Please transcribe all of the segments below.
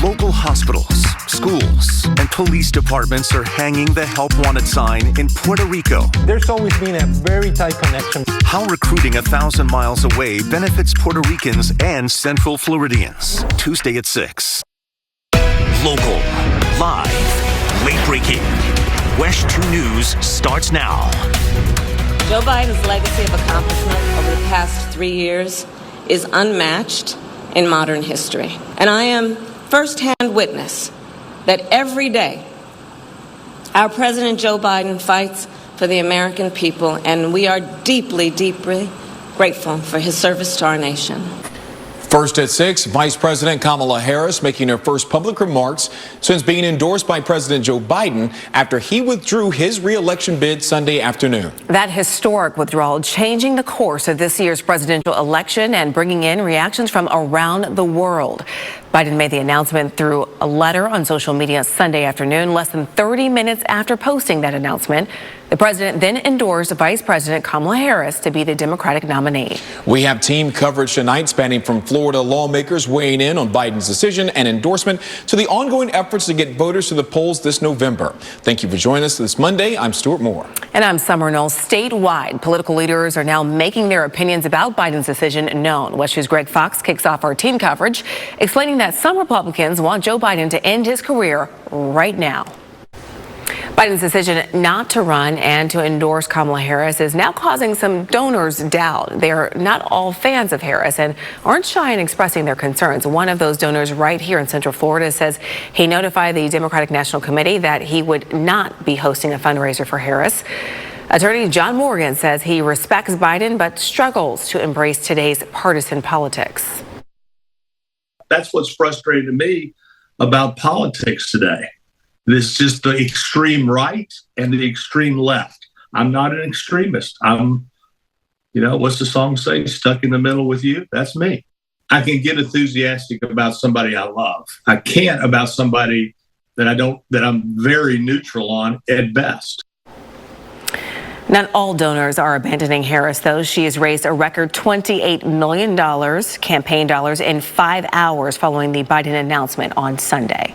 Local hospitals, schools, and police departments are hanging the Help Wanted sign in Puerto Rico. There's always been a very tight connection. How recruiting 1,000 miles away benefits Puerto Ricans and Central Floridians. Tuesday at 6. Local, live, late-breaking. WESH 2 News starts now. Joe Biden's legacy of accomplishment over the past 3 years is unmatched in modern history. And I am firsthand witness that every day our President Joe Biden fights for the American people, and we are deeply, deeply grateful for his service to our nation. First at 6, Vice President Kamala Harris making her first public remarks since being endorsed by President Joe Biden after he withdrew his re-election bid Sunday afternoon. That historic withdrawal changing the course of this year's presidential election and bringing in reactions from around the world. Biden made the announcement through a letter on social media Sunday afternoon, less than 30 minutes after posting that announcement. The president then endorsed Vice President Kamala Harris to be the Democratic nominee. We have team coverage tonight spanning from Florida lawmakers weighing in on Biden's decision and endorsement to the ongoing efforts to get voters to the polls this November. Thank you for joining us this Monday. I'm Stuart Moore. And I'm Summer Knowles. Statewide, political leaders are now making their opinions about Biden's decision known. WESH News' Greg Fox kicks off our team coverage, explaining that some Republicans want Joe Biden to end his career right now. Biden's decision not to run and to endorse Kamala Harris is now causing some donors doubt. They're not all fans of Harris and aren't shy in expressing their concerns. One of those donors right here in Central Florida says he notified the Democratic National Committee that he would not be hosting a fundraiser for Harris. Attorney John Morgan says he respects Biden but struggles to embrace today's partisan politics. That's what's frustrating to me about politics today. This just the extreme right and the extreme left. I'm not an extremist. I'm, what's the song say? Stuck in the middle with you. That's me. I can get enthusiastic about somebody I love. I can't about somebody that I'm very neutral on at best. Not all donors are abandoning Harris, though. She has raised a record $28 million campaign dollars in 5 hours following the Biden announcement on Sunday.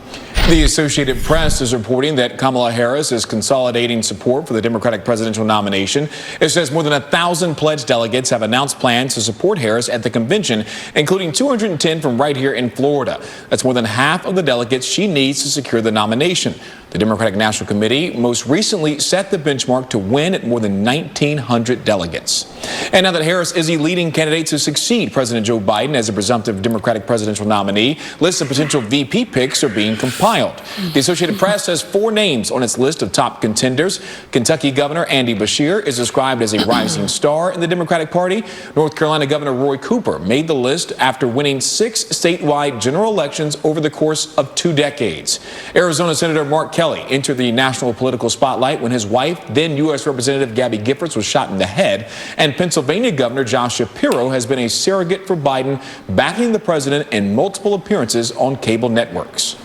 The Associated Press is reporting that Kamala Harris is consolidating support for the Democratic presidential nomination. It says more than 1,000 pledged delegates have announced plans to support Harris at the convention, including 210 from right here in Florida. That's more than half of the delegates she needs to secure the nomination. The Democratic National Committee most recently set the benchmark to win at more than 1,900 delegates. And now that Harris is the leading candidate to succeed President Joe Biden as a presumptive Democratic presidential nominee, lists of potential VP picks are being compiled. The Associated Press has 4 names on its list of top contenders. Kentucky Governor Andy Beshear is described as a rising star in the Democratic Party. North Carolina Governor Roy Cooper made the list after winning 6 statewide general elections over the course of 2 decades. Arizona Senator Mark Kelly entered the national political spotlight when his wife, then U.S. Representative Gabby Giffords, was shot in the head. And Pennsylvania Governor Josh Shapiro has been a surrogate for Biden, backing the president in multiple appearances on cable networks.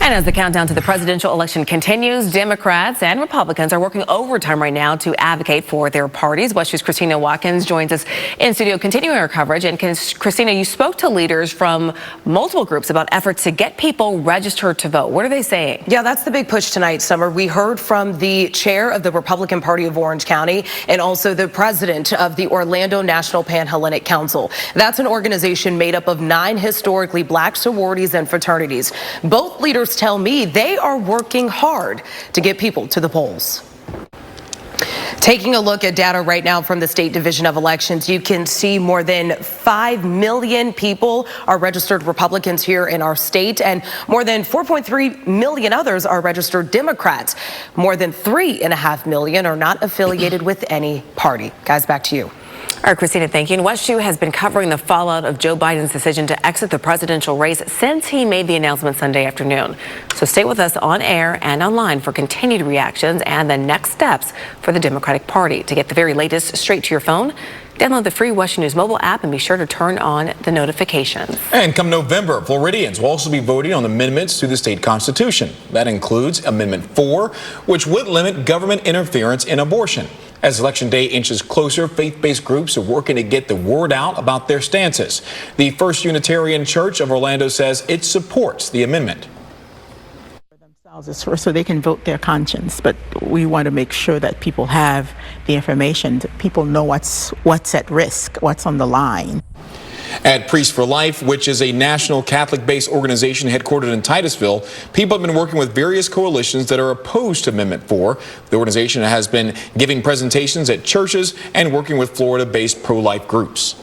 And as the countdown to the presidential election continues, Democrats and Republicans are working overtime right now to advocate for their parties. WESH's Christina Watkins joins us in studio, continuing our coverage. And Christina, you spoke to leaders from multiple groups about efforts to get people registered to vote. What are they saying? Yeah, that's the big push tonight, Summer. We heard from the chair of the Republican Party of Orange County and also the president of the Orlando National Panhellenic Council. That's an organization made up of 9 historically black sororities and fraternities. Both leaders tell me they are working hard to get people to the polls. Taking a look at data right now from the State Division of Elections, you can see more than 5 million people are registered Republicans here in our state, and more than 4.3 million others are registered Democrats. More than 3.5 million are not affiliated with any party. Guys, back to you. All right, Christina, thank you. And WESH 2 has been covering the fallout of Joe Biden's decision to exit the presidential race since he made the announcement Sunday afternoon. So stay with us on air and online for continued reactions and the next steps for the Democratic Party. To get the very latest straight to your phone, download the free WESH News mobile app and be sure to turn on the notifications. And come November, Floridians will also be voting on amendments to the state constitution. That includes Amendment 4, which would limit government interference in abortion. As Election Day inches closer, faith-based groups are working to get the word out about their stances. The First Unitarian Church of Orlando says it supports the amendment. So they can vote their conscience, but we want to make sure that people have the information, that people know what's at risk, what's on the line. At Priests for Life, which is a national Catholic-based organization headquartered in Titusville, people have been working with various coalitions that are opposed to Amendment 4. The organization has been giving presentations at churches and working with Florida-based pro-life groups.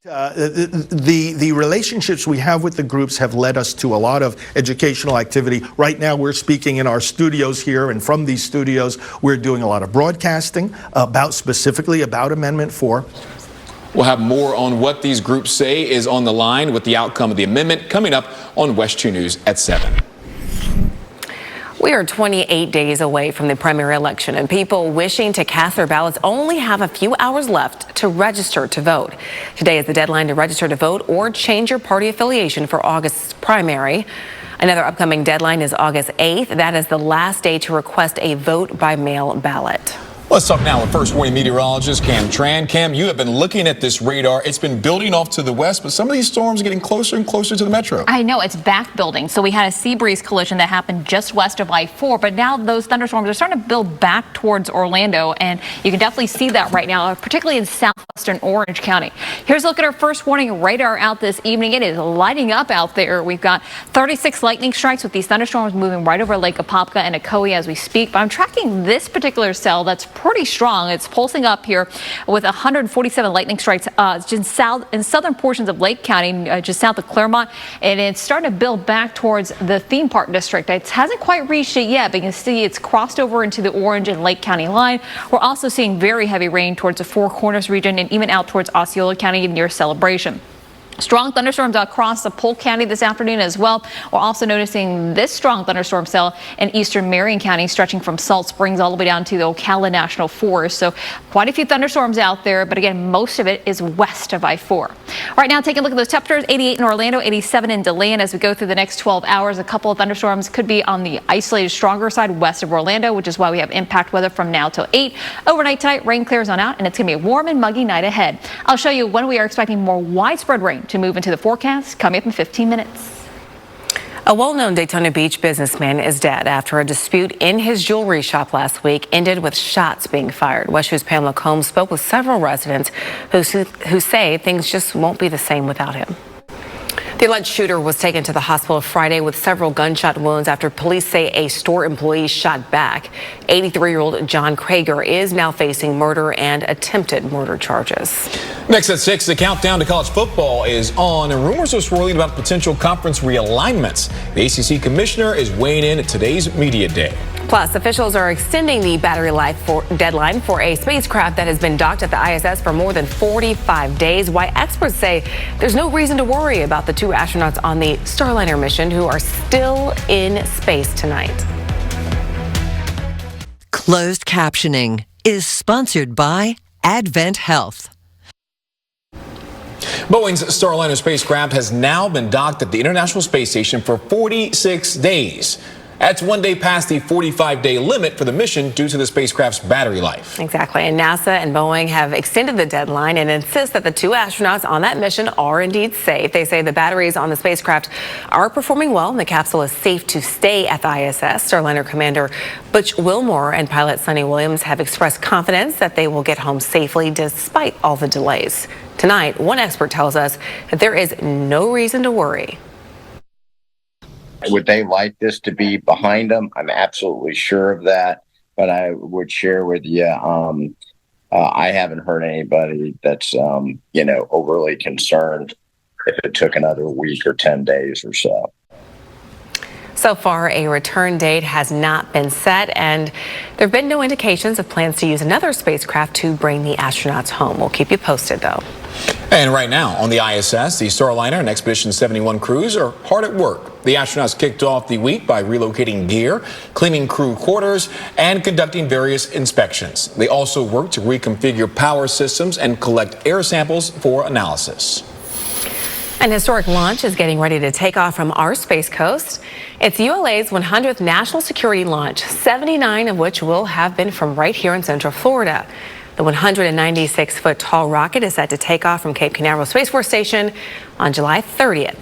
The relationships we have with the groups have led us to a lot of educational activity. Right now, we're speaking in our studios here, and from these studios, we're doing a lot of broadcasting specifically about Amendment 4. We'll have more on what these groups say is on the line with the outcome of the amendment coming up on WESH 2 News at 7. We are 28 days away from the primary election, and people wishing to cast their ballots only have a few hours left to register to vote. Today is the deadline to register to vote or change your party affiliation for August's primary. Another upcoming deadline is August 8th. That is the last day to request a vote by mail ballot. Let's talk now with First Warning meteorologist Cam Tran. Cam, you have been looking at this radar. It's been building off to the west, but some of these storms are getting closer and closer to the metro. I know, it's back building. So we had a sea breeze collision that happened just west of I-4, but now those thunderstorms are starting to build back towards Orlando, and you can definitely see that right now, particularly in southwestern Orange County. Here's a look at our First Warning radar out this evening. It is lighting up out there. We've got 36 lightning strikes with these thunderstorms moving right over Lake Apopka and Ocoee as we speak. But I'm tracking this particular cell that's pretty strong. It's pulsing up here with 147 lightning strikes just in southern portions of Lake County, just south of Claremont, and it's starting to build back towards the theme park district. It hasn't quite reached it yet, but you can see it's crossed over into the Orange and Lake County line. We're also seeing very heavy rain towards the Four Corners region and even out towards Osceola County near Celebration. Strong thunderstorms across the Polk County this afternoon as well. We're also noticing this strong thunderstorm cell in eastern Marion County, stretching from Salt Springs all the way down to the Ocala National Forest. So quite a few thunderstorms out there, but again, most of it is west of I-4. Right now, taking a look at those temperatures, 88 in Orlando, 87 in DeLand. As we go through the next 12 hours, a couple of thunderstorms could be on the isolated stronger side west of Orlando, which is why we have impact weather from now till 8. Overnight tonight, rain clears on out, and it's going to be a warm and muggy night ahead. I'll show you when we are expecting more widespread rain to move into the forecast coming up in 15 minutes. A well-known Daytona Beach businessman is dead after a dispute in his jewelry shop last week ended with shots being fired. WESH News' Pamela Combs spoke with several residents who say things just won't be the same without him. The alleged shooter was taken to the hospital Friday with several gunshot wounds after police say a store employee shot back. 83-year-old John Krager is now facing murder and attempted murder charges. Next at 6, the countdown to college football is on, and rumors are swirling about potential conference realignments. The ACC commissioner is weighing in at today's media day. Plus, officials are extending the battery life deadline for a spacecraft that has been docked at the ISS for more than 45 days. Why experts say there's no reason to worry about the two astronauts on the Starliner mission who are still in space tonight. Closed captioning is sponsored by Advent Health. Boeing's Starliner spacecraft has now been docked at the International Space Station for 46 days. That's 1 day past the 45-day limit for the mission due to the spacecraft's battery life. Exactly. And NASA and Boeing have extended the deadline and insist that the two astronauts on that mission are indeed safe. They say the batteries on the spacecraft are performing well and the capsule is safe to stay at the ISS. Starliner Commander Butch Wilmore and pilot Sunny Williams have expressed confidence that they will get home safely despite all the delays. Tonight, one expert tells us that there is no reason to worry. Would they like this to be behind them? I'm absolutely sure of that. But I would share with you, I haven't heard anybody that's, overly concerned if it took another week or 10 days or so. So far, a return date has not been set, and there have been no indications of plans to use another spacecraft to bring the astronauts home. We'll keep you posted, though. And right now on the ISS, the Starliner and Expedition 71 crews are hard at work. The astronauts kicked off the week by relocating gear, cleaning crew quarters, and conducting various inspections. They also worked to reconfigure power systems and collect air samples for analysis. An historic launch is getting ready to take off from our Space Coast. It's ULA's 100th national security launch, 79 of which will have been from right here in Central Florida. The 196-foot tall rocket is set to take off from Cape Canaveral Space Force Station on July 30th.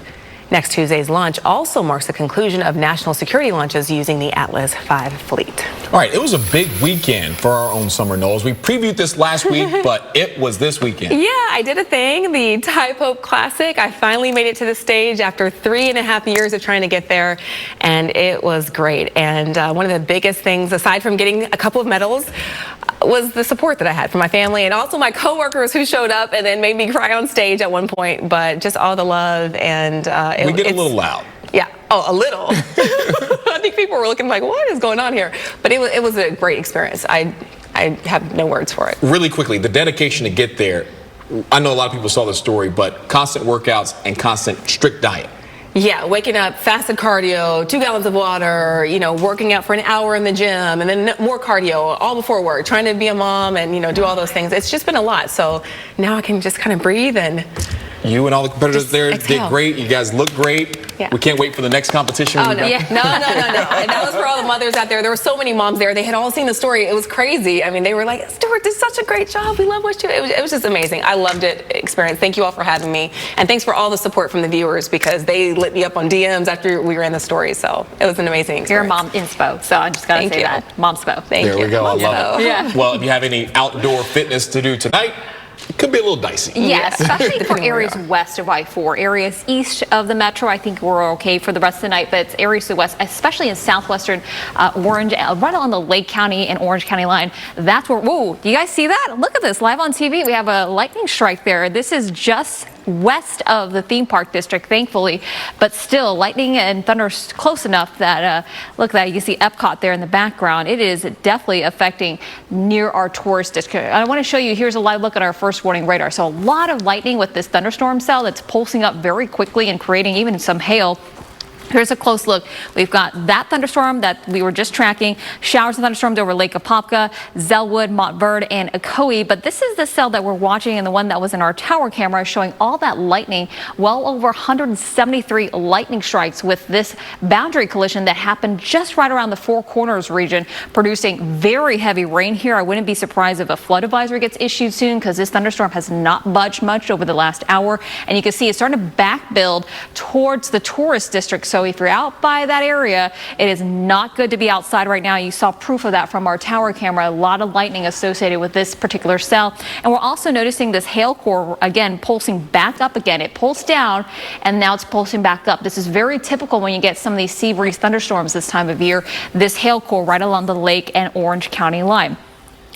Next Tuesday's launch also marks the conclusion of national security launches using the Atlas V fleet. All right, it was a big weekend for our own summer, Knowles. We previewed this last week, but it was this weekend. Yeah, I did a thing, the Tie Pope Classic. I finally made it to the stage after 3.5 years of trying to get there, and it was great. And one of the biggest things, aside from getting a couple of medals, was the support that I had from my family and also my coworkers who showed up and then made me cry on stage at one point. But just all the love, and we get a little loud. Yeah, oh, a little. I think people were looking like, what is going on here? But it was a great experience. I have no words for it. Really quickly, the dedication to get there. I know a lot of people saw the story, but constant workouts and constant strict diet. Yeah, waking up, fasted cardio, 2 gallons of water, working out for an hour in the gym, and then more cardio all before work, trying to be a mom and, do all those things. It's just been a lot. So now I can just kind of breathe and... You and all the competitors there did great. You guys look great. Yeah. We can't wait for the next competition. Oh, no. Yeah. No. And that was for all the mothers out there. There were so many moms there. They had all seen the story. It was crazy. I mean, they were like, Stuart did such a great job. We love what you... It was just amazing. I loved it. Experience. Thank you all for having me. And thanks for all the support from the viewers because they lit me up on DMs after we ran the story. So it was an amazing experience. You're a mom inspo. So I just got to say that. Momspo. Thank you. There we go. I love it. Yeah. Well, if you have any outdoor fitness to do tonight, it could be a little dicey. Yeah, especially for areas west of I-4. Areas east of the metro, I think we're okay for the rest of the night, but it's areas to the west, especially in southwestern Orange, right on the Lake County and Orange County line. That's where, whoa, do you guys see that? Look at this, live on TV. We have a lightning strike there. This is just west of the theme park district, thankfully, but still lightning and thunder close enough that look at that, you can see Epcot there in the background. It is definitely affecting near our tourist district. I want to show you, here's a live look at our first warning radar. So a lot of lightning with this thunderstorm cell that's pulsing up very quickly and creating even some hail. Here's a close look. We've got that thunderstorm that we were just tracking, showers of thunderstorms over Lake Apopka, Zellwood, Montverde, and Ocoee. But this is the cell that we're watching and the one that was in our tower camera showing all that lightning, well over 173 lightning strikes with this boundary collision that happened just right around the Four Corners region, producing very heavy rain here. I wouldn't be surprised if a flood advisory gets issued soon because this thunderstorm has not budged much over the last hour. And you can see it's starting to back build towards the tourist district. So if you're out by that area, it is not good to be outside right now. You saw proof of that from our tower camera. A lot of lightning associated with this particular cell. And we're also noticing this hail core, again, pulsing back up again. It pulsed down, and now it's pulsing back up. This is very typical when you get some of these sea breeze thunderstorms this time of year. This hail core right along the Lake and Orange County line.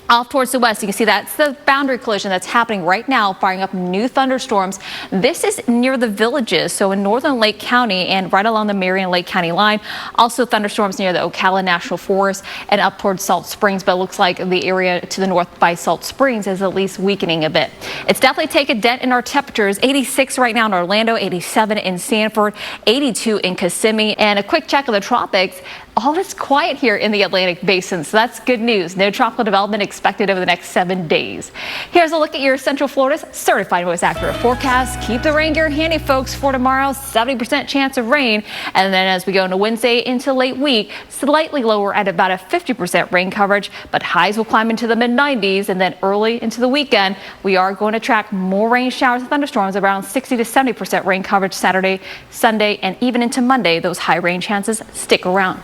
Off towards the west, you can see that's the boundary collision that's happening right now, firing up new thunderstorms. This is near the villages, so in northern Lake County and right along the Marion Lake County line. Also thunderstorms near the Ocala National Forest and up towards Salt Springs, but it looks like the area to the north by Salt Springs is at least weakening a bit. It's definitely taken a dent in our temperatures. 86 right now in Orlando, 87 in Sanford, 82 in Kissimmee, and a quick check of the tropics. All is quiet here in the Atlantic Basin, so that's good news. No tropical development expected over the next 7 days. Here's a look at your Central Florida's certified most accurate forecast. Keep the rain gear handy, folks, for tomorrow. 70% chance of rain. And then as we go into Wednesday into late week, slightly lower at about a 50% rain coverage, but highs will climb into the mid-90s. And then early into the weekend, we are going to track more rain showers and thunderstorms, around 60 to 70% rain coverage Saturday, Sunday, and even into Monday. Those high rain chances stick around.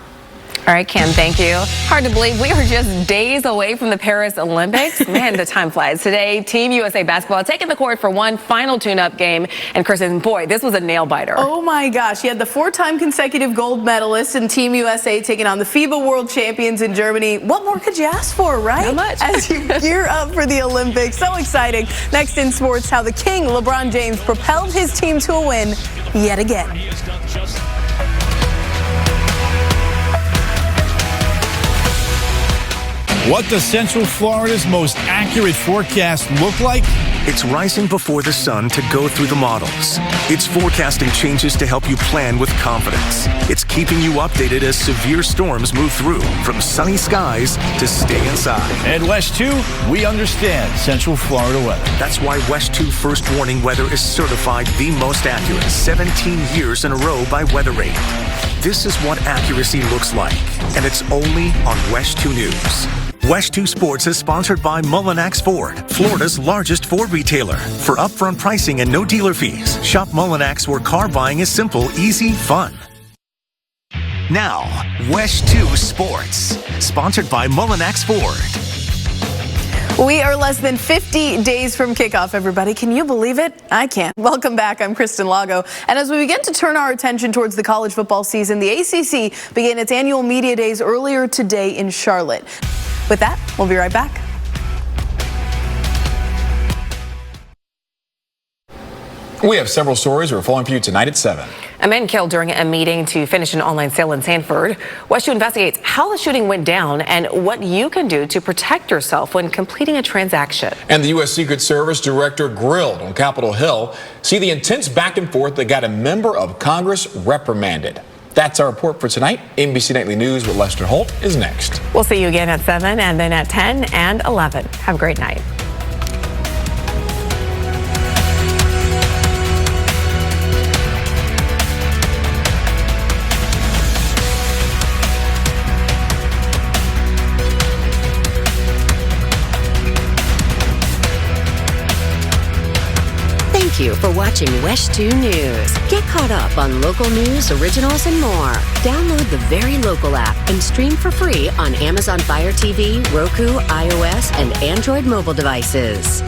All right, Kim, thank you. Hard to believe we are just days away from the Paris Olympics. Man, the time flies. Today, Team USA basketball taking the court for one final tune-up game. And Kristen, boy, this was a nail-biter. Oh, my gosh. You had the 4-time consecutive gold medalist in Team USA taking on the FIBA World Champions in Germany. What more could you ask for, right? Not much. As you gear up for the Olympics. So exciting. Next in sports, how the King, LeBron James, propelled his team to a win yet again. What does Central Florida's most accurate forecast look like? It's rising before the sun to go through the models. It's forecasting changes to help you plan with confidence. It's keeping you updated as severe storms move through, from sunny skies to stay inside. At WESH 2, we understand Central Florida weather. That's why WESH 2 First Warning Weather is certified the most accurate 17 years in a row by WeatherRate. This is what accuracy looks like, and it's only on WESH 2 News. WESH 2 Sports is sponsored by Mullinax Ford, Florida's largest Ford retailer. For upfront pricing and no dealer fees, shop Mullinax, where car buying is simple, easy, fun. Now, WESH 2 Sports, sponsored by Mullinax Ford. We are less than 50 days from kickoff, everybody. Can you believe it? I can't. Welcome back. I'm Kristen Lago. And as we begin to turn our attention towards the college football season, the ACC began its annual media days earlier today in Charlotte. With that, we'll be right back. We have several stories we're following for you tonight at 7. A man killed during a meeting to finish an online sale in Sanford. WESH 2 investigates how the shooting went down and what you can do to protect yourself when completing a transaction. And the U.S. Secret Service director grilled on Capitol Hill. See the intense back and forth that got a member of Congress reprimanded. That's our report for tonight. NBC Nightly News with Lester Holt is next. We'll see you again at 7 and then at 10 and 11. Have a great night. Thank you for watching WESH 2 News. Get caught up on local news, originals, and more. Download the Very Local app and stream for free on Amazon Fire TV, Roku, iOS, and Android mobile devices.